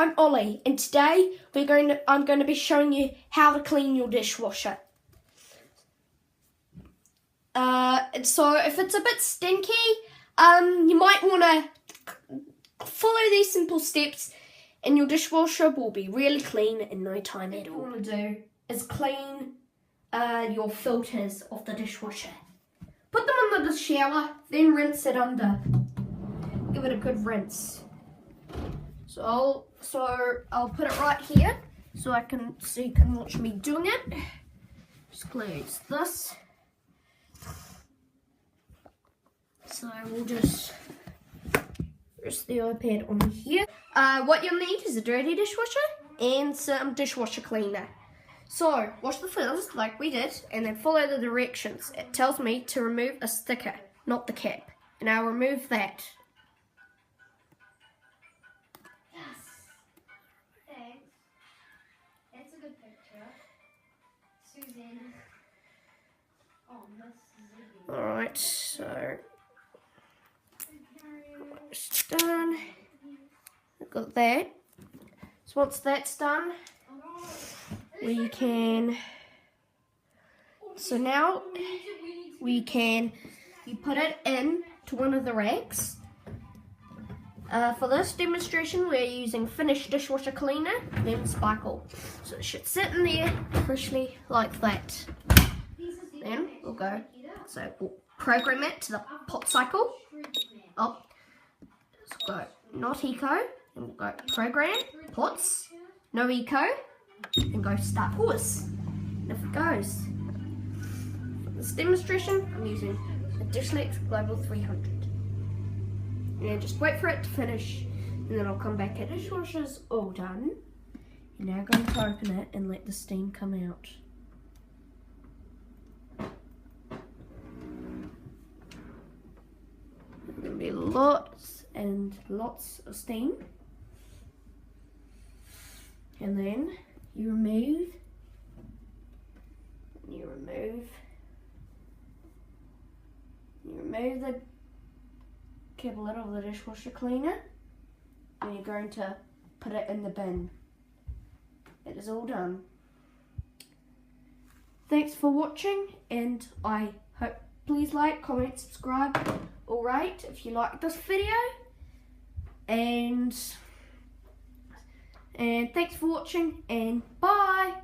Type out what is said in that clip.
I'm Ollie, and today I'm going to be showing you how to clean your dishwasher. So if it's a bit stinky, you might want to follow these simple steps, and your dishwasher will be really clean in no time at all. What you want to do is clean your filters of the dishwasher. Put them under the shower, then rinse it under. Give it a good rinse. So I'll put it right here so you can watch me doing it. Just close this. So we'll just rest the iPad on here. What you'll need is a dirty dishwasher and some dishwasher cleaner. So wash the filters like we did, and then follow the directions. It tells me to remove a sticker, not the cap, and I'll remove that. That's a good picture. Susan. Oh, Miss Alright, so it's done. I've got that. So once that's done, we can. So now you put it in to one of the racks. For this demonstration, we're using Finish Dishwasher Cleaner, then Sparkle. So it should sit in there freshly like that. Then we'll go, so we'll program it to the pot cycle. Oh, let's go not eco, and we'll go program, pots, no eco, and go start course. And if it goes. For this demonstration, I'm using a Dishlex Global 300. And just wait for it to finish, and then I'll come back. The dishwasher's all done. You're now going to open it and let the steam come out. There'll be lots and lots of steam. And then you remove the cap lid of the dishwasher cleaner, and you're going to put it in the bin. It is all done. Thanks for watching, and I hope please like, comment, subscribe, or rate if you like this video. And thanks for watching, and bye.